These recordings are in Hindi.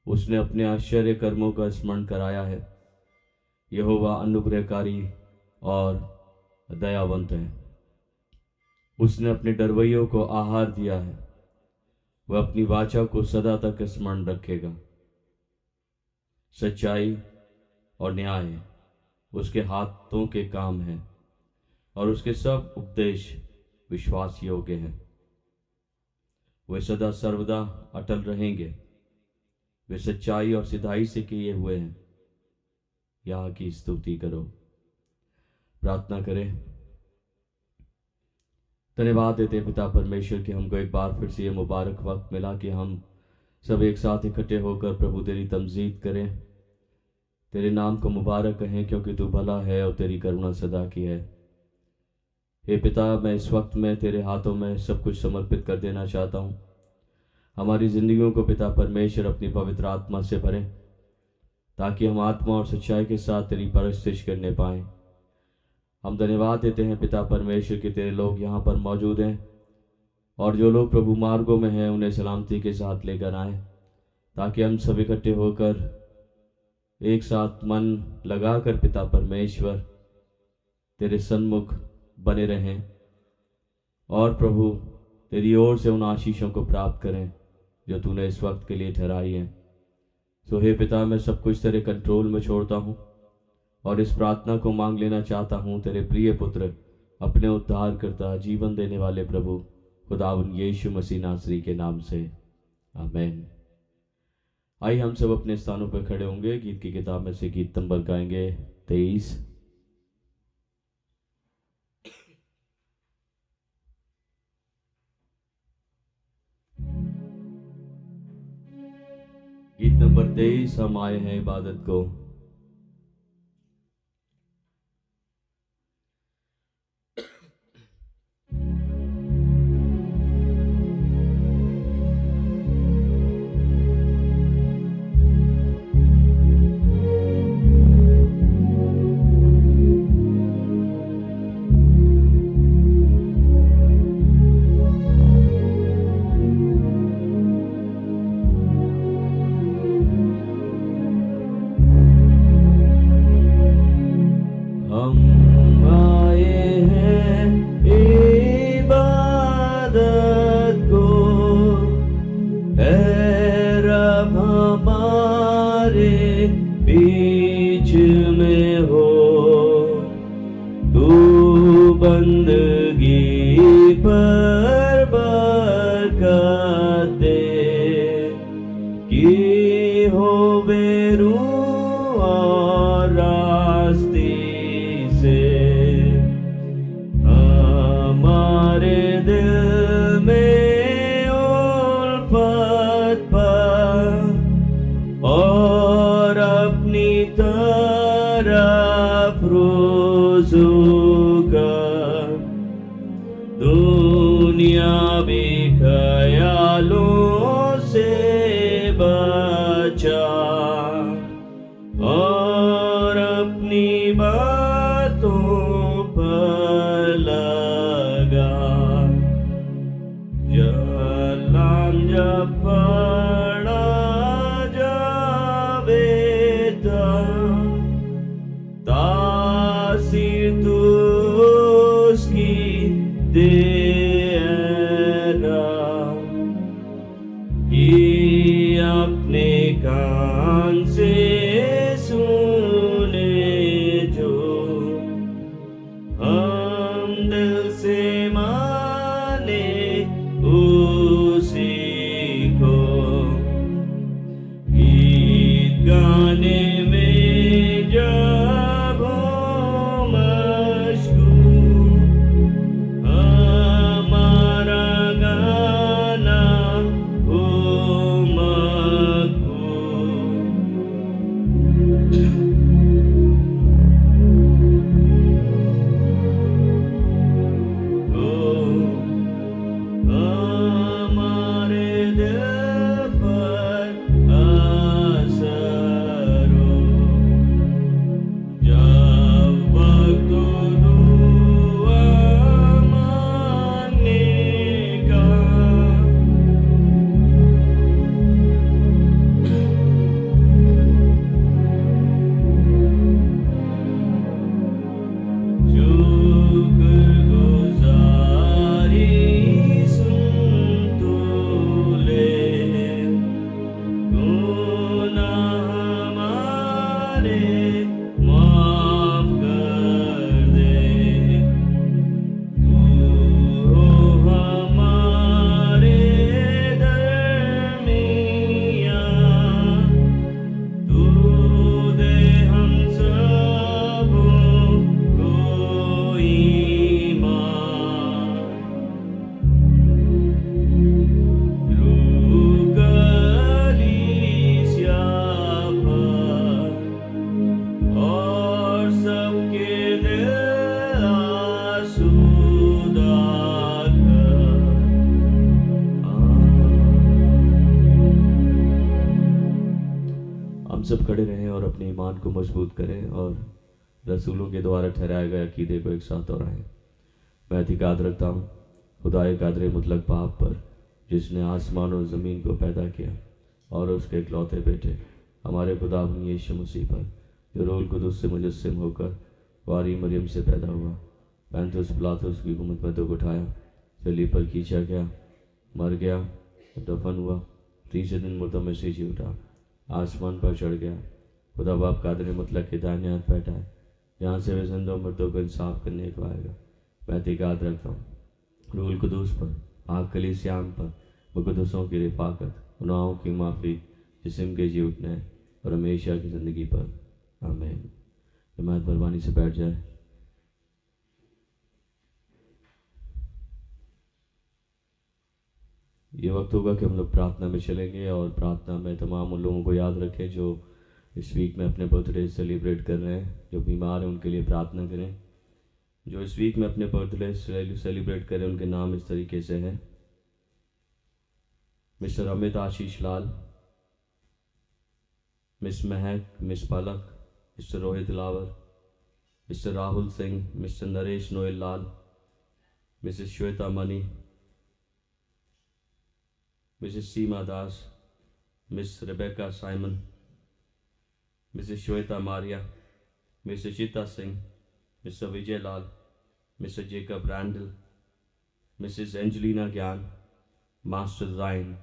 उसने अपने आश्चर्य कर्मों का स्मरण कराया है। यहोवा अनुग्रहकारी और दयावंत है। उसने अपने डरवैयों को आहार दिया है। वह अपनी वाचा को सदा तक स्मरण रखेगा। सच्चाई और न्याय उसके हाथों के काम हैं और उसके सब उपदेश विश्वास योग्य हैं। वे सदा सर्वदा अटल रहेंगे। वे सच्चाई और सिधाई से किए हुए हैं। यहाँ की स्तुति करो। प्रार्थना करें। धन्यवाद देते हैं पिता परमेश्वर कि हमको एक बार फिर से ये मुबारक वक्त मिला कि हम सब एक साथ इकट्ठे होकर प्रभु तेरी तमजीद करें, तेरे नाम को मुबारक कहें, क्योंकि तू भला है और तेरी करुणा सदा की है। हे पिता, मैं इस वक्त में तेरे हाथों में सब कुछ समर्पित कर देना चाहता हूँ। हमारी ज़िंदगियों को पिता परमेश्वर अपनी पवित्र आत्मा से भरें, ताकि हम आत्मा और सच्चाई के साथ तेरी परस्तिश करने पाएँ। हम धन्यवाद देते हैं पिता परमेश्वर कि तेरे लोग यहाँ पर मौजूद हैं, और जो लोग प्रभु मार्गों में हैं उन्हें सलामती के साथ लेकर आएँ, ताकि हम सब इकट्ठे होकर एक साथ मन लगाकर पिता परमेश्वर तेरे सन्मुख बने रहें और प्रभु तेरी ओर से उन आशीषों को प्राप्त करें जो तूने इस वक्त के लिए ठहराई हैं। तो हे पिता, मैं सब कुछ तेरे कंट्रोल में छोड़ता हूँ और इस प्रार्थना को मांग लेना चाहता हूँ तेरे प्रिय पुत्र, अपने उद्धार करता, जीवन देने वाले प्रभु खुदावंद यीशु मसीह नासरी के नाम से, आमीन। आइए हम सब अपने स्थानों पर खड़े होंगे। गीत की किताब में से गीत नंबर गाएंगे 23। गीत नंबर 23, हम आए हैं इबादत को। हम सब खड़े रहें और अपने ईमान को मजबूत करें और रसूलों के द्वारा ठहराए गए अकीदे को एक साथ दोहराएं। मैं एतिकाद रखता हूँ खुदाए कादर मुतलक बाप पर, जिसने आसमान और ज़मीन को पैदा किया, और उसके इकलौते बेटे हमारे खुदा यीशु मसीह पर, जो रूहुल कुद्दूस से मुजस्सिम होकर वारी मरियम से पैदा हुआ, पैंतुस पिलातुस की हुकूमत में दुख उठाया, सलीब पर खींचा गया, मर गया, दफन हुआ, तीसरे दिन मुर्दों में से जी उठा, आसमान पर चढ़ गया, खुदा बाप कादर मुतलक के दाहिने हाथ बैठा है, जहाँ से वे जिंदा मुर्दों को इंसाफ करने को आएगा। मैं एतिकाद रखता हूँ रूहुल कुद्दूस पर, पाक कलीसियाम पर, मुक़द्दसों की रिफाकत, गुनाहों की माफ़ी, जिस्म के जी उठने और हमेशा की ज़िंदगी पर। आमीन। जमात मेहरबानी से बैठ जाए। ये वक्त होगा कि हम लोग प्रार्थना में चलेंगे, और प्रार्थना में तमाम उन लोगों को याद रखें जो इस वीक में अपने बर्थडे सेलिब्रेट कर रहे हैं, जो बीमार हैं उनके लिए प्रार्थना करें। जो इस वीक में अपने बर्थडे सेलिब्रेट करें उनके नाम इस तरीके से हैं: Mr Amit Ashish Lal, Miss Mehak, Miss Palak, Mr Rohit Lavar, Mr Rahul Singh, Mr Naresh Noel Lal, Mrs Shweta Mani, Mrs Seema Das, Miss Rebecca Simon, Mrs Shweta Maria, Mr Chita Singh, Mr Vijay Lal, Mr Jacob Randall, Mrs Angelina Gyan, master Ryan.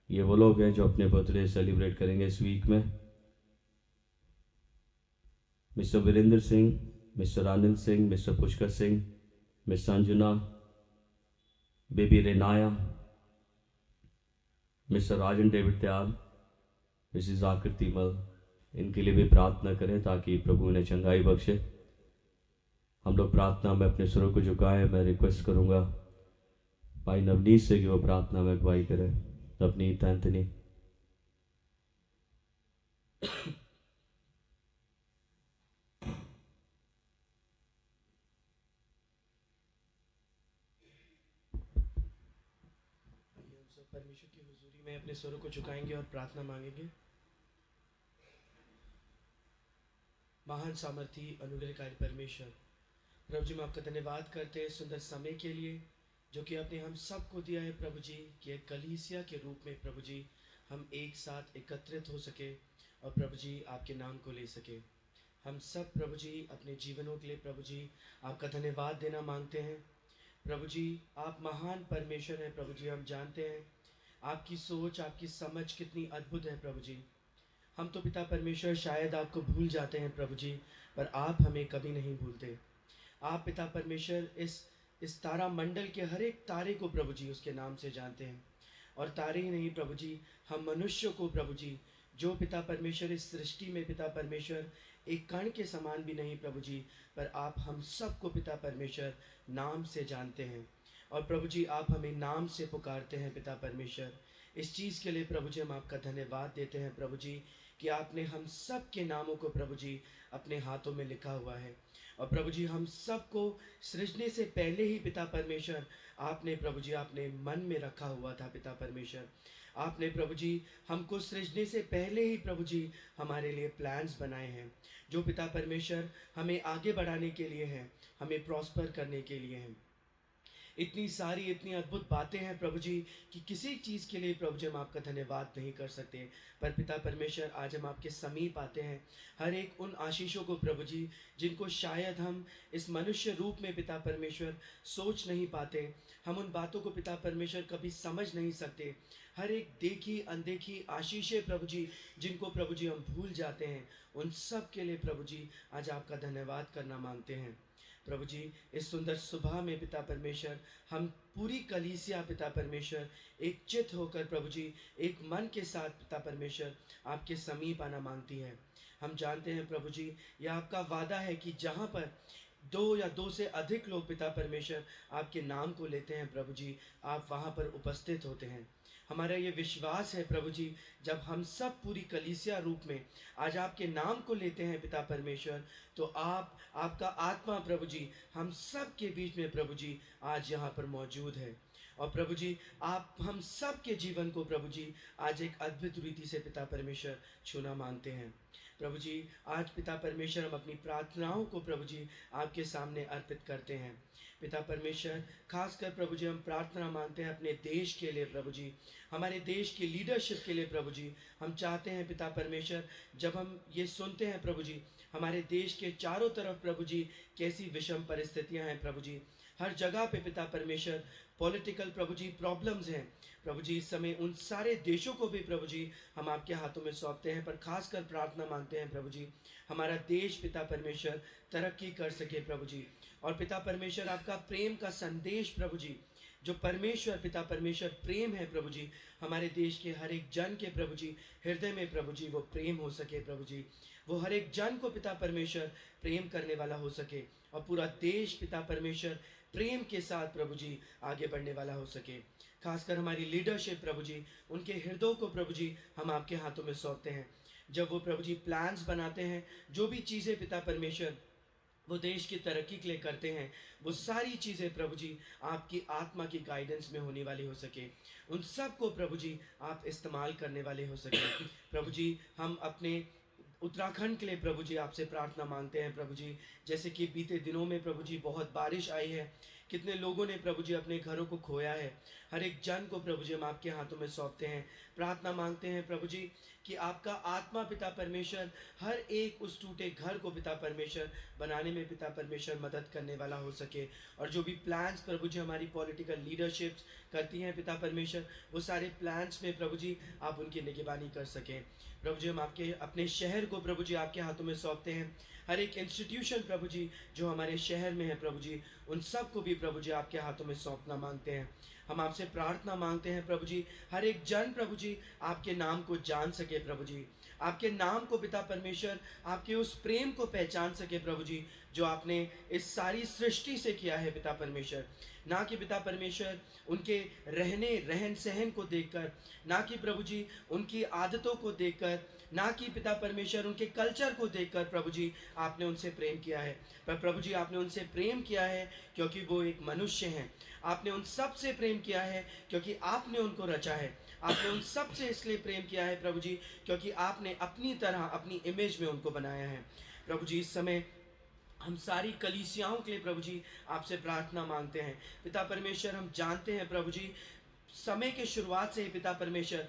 ये वो लोग हैं जो अपने बर्थडे सेलिब्रेट करेंगे इस वीक में। Mr Virendra Singh, Mr Anil Singh, Mr Pushkar Singh, miss Sanjana, baby Renaya, Mr Rajan David Tyal, Mrs Aakriti Mal, इनके लिए भी प्रार्थना करें ताकि प्रभु इन्हें चंगाई बख्शे। हम लोग प्रार्थना में अपने सुरों को झुकाएं। मैं रिक्वेस्ट करूंगा भाई नवनीत से कि वो प्रार्थना में अगुवाई करें। नवनीत एंथनी। परमेश्वर की हुजूरी में अपने स्वरों को झुकाएंगे और प्रार्थना मांगेंगे। महान सामर्थी अनुग्रहकारी परमेश्वर, प्रभु जी, मैं आपका धन्यवाद करते हैं सुंदर समय के लिए जो कि आपने हम सबको दिया है प्रभु जी, कि एक कलीसिया के रूप में प्रभु जी हम एक साथ एकत्रित हो सके और प्रभु जी आपके नाम को ले सके। हम सब प्रभु जी अपने जीवनों के लिए प्रभु जी आपका धन्यवाद देना मांगते हैं। प्रभु जी आप महान परमेश्वर हैं प्रभु जी, हम जानते हैं आपकी सोच, आपकी समझ कितनी अद्भुत है प्रभु जी। हम तो पिता परमेश्वर शायद आपको भूल जाते हैं प्रभु जी, पर आप हमें कभी नहीं भूलते। आप पिता परमेश्वर इस तारा मंडल के हर एक तारे को प्रभु जी उसके नाम से जानते हैं। और तारे ही नहीं प्रभु जी, हम मनुष्य को प्रभु जी, जो पिता परमेश्वर इस सृष्टि में पिता परमेश्वर एक कण के समान भी नहीं प्रभु जी, पर आप हम सबको पिता परमेश्वर नाम से जानते हैं। और प्रभु जी आप हमें नाम से पुकारते हैं पिता परमेश्वर। इस चीज़ के लिए प्रभु जी हम आपका धन्यवाद देते हैं प्रभु जी, कि आपने हम सब के नामों को प्रभु जी अपने हाथों में लिखा हुआ है। और प्रभु जी हम सबको सृजने से पहले ही पिता परमेश्वर आपने प्रभु जी आपने मन में रखा हुआ था पिता परमेश्वर। आपने प्रभु जी हमको सृजने से पहले ही प्रभु जी हमारे लिए प्लान्स बनाए हैं, जो पिता परमेश्वर हमें आगे बढ़ाने के लिए हैं, हमें प्रॉस्पर करने के लिए हैं। इतनी सारी इतनी अद्भुत बातें हैं प्रभु जी कि किसी चीज़ के लिए प्रभु जी हम आपका धन्यवाद नहीं कर सकते। पर पिता परमेश्वर आज हम आपके समीप आते हैं हर एक उन आशीषों को प्रभु जी, जिनको शायद हम इस मनुष्य रूप में पिता परमेश्वर सोच नहीं पाते। हम उन बातों को पिता परमेश्वर कभी समझ नहीं सकते। हर एक देखी अनदेखी आशीषें प्रभु जी, जिनको प्रभु जी हम भूल जाते हैं, उन सब के लिए प्रभु जी आज आपका धन्यवाद करना मांगते हैं। प्रभु जी इस सुंदर सुबह में पिता परमेश्वर हम पूरी कलीसिया पिता परमेश्वर एक चित होकर प्रभु जी एक मन के साथ पिता परमेश्वर आपके समीप आना मांगती है। हम जानते हैं प्रभु जी, यह आपका वादा है कि जहाँ पर दो या दो से अधिक लोग पिता परमेश्वर आपके नाम को लेते हैं प्रभु जी, आप वहाँ पर उपस्थित होते हैं। हमारा ये विश्वास है प्रभु जी, जब हम सब पूरी कलीसिया रूप में आज आपके नाम को लेते हैं पिता परमेश्वर, तो आप आपका आत्मा प्रभु जी हम सब के बीच में प्रभु जी आज यहाँ पर मौजूद है। और प्रभु जी, आप हम सब के जीवन को प्रभु जी आज एक अद्भुत रीति से पिता परमेश्वर छूना मांगते हैं। प्रभु जी, आज पिता परमेश्वर हम अपनी प्रार्थनाओं को प्रभु जी आपके सामने अर्पित करते हैं। पिता परमेश्वर, खासकर प्रभु जी हम प्रार्थना मांगते हैं अपने देश के लिए प्रभु जी, हमारे देश की लीडरशिप के लिए प्रभु जी। हम चाहते हैं पिता परमेश्वर, जब हम ये सुनते हैं प्रभु जी, हमारे देश के चारों तरफ प्रभु जी कैसी विषम परिस्थितियां हैं प्रभु जी, हर जगह पे पिता परमेश्वर पॉलिटिकल प्रभु जी प्रॉब्लम्स हैं प्रभु जी। इस समय उन सारे देशों को भी प्रभु जी हम आपके हाथों में सौंपते हैं, पर खासकर प्रार्थना मांगते हैं प्रभु जी हमारा देश पिता परमेश्वर तरक्की कर सके प्रभु जी। और पिता परमेश्वर, आपका प्रेम का संदेश प्रभु जी, जो परमेश्वर पिता परमेश्वर प्रेम है प्रभु जी, हमारे देश के हर एक जन के प्रभु जी हृदय में प्रभु जी वो प्रेम हो सके प्रभु जी। वो हर एक जन को पिता परमेश्वर प्रेम करने वाला हो सके, और पूरा देश पिता परमेश्वर प्रेम के साथ प्रभु जी आगे बढ़ने वाला हो सके। खासकर हमारी लीडरशिप प्रभु जी, उनके हृदयों को प्रभु जी हम आपके हाथों में सौंपते हैं। जब वो प्रभु जी प्लान्स बनाते हैं, जो भी चीज़ें पिता परमेश्वर वो देश की तरक्की के लिए करते हैं, वो सारी चीज़ें प्रभु जी आपकी आत्मा की गाइडेंस में होने वाली हो सके, उन सब को प्रभु जी आप इस्तेमाल करने वाले हो सके। प्रभु जी, हम अपने उत्तराखंड के लिए प्रभु जी आपसे प्रार्थना मांगते हैं प्रभु जी। जैसे कि बीते दिनों में प्रभु जी बहुत बारिश आई है, कितने लोगों ने प्रभु जी अपने घरों को खोया है, हर एक जन को प्रभु जी हम आपके हाथों में सौंपते हैं। प्रार्थना मांगते हैं प्रभु जी कि आपका आत्मा पिता परमेश्वर हर एक उस टूटे घर को पिता परमेश्वर बनाने में पिता परमेश्वर मदद करने वाला हो सके। और जो भी प्लान्स प्रभु जी हमारी पॉलिटिकल लीडरशिप्स करती हैं पिता परमेश्वर, वो सारे प्लान्स में प्रभु जी आप उनकी निगरानी कर सकें। प्रभु जी, हम आपके अपने शहर को प्रभु जी आपके हाथों में सौंपते हैं। हर एक इंस्टीट्यूशन प्रभु जी जो हमारे शहर में है प्रभु जी, उन सब को भी प्रभु जी आपके हाथों में सौंपना मांगते हैं। हम आपसे प्रार्थना मांगते हैं प्रभु जी, हर एक जन प्रभु जी आपके नाम को जान सके प्रभु जी, आपके नाम को पिता परमेश्वर, आपके उस प्रेम को पहचान सके प्रभु जी, जो आपने इस सारी सृष्टि से किया है पिता परमेश्वर। ना कि पिता परमेश्वर उनके रहन सहन को देखकर, ना कि प्रभु जी उनकी आदतों को देखकर, ना कि पिता परमेश्वर उनके कल्चर को देखकर प्रभु जी आपने उनसे प्रेम किया है, पर प्रभु जी आपने उनसे प्रेम किया है क्योंकि वो एक मनुष्य हैं। आपने उन सब से प्रेम किया है क्योंकि आपने उनको रचा है। आपने उन सब से इसलिए प्रेम किया है प्रभु जी क्योंकि आपने अपनी तरह अपनी इमेज में उनको बनाया है। प्रभु जी, इस समय हम सारी कलीसियाओं के लिए प्रभु जी आपसे प्रार्थना मांगते हैं। पिता परमेश्वर, हम जानते हैं प्रभु जी समय के शुरुआत से ही पिता परमेश्वर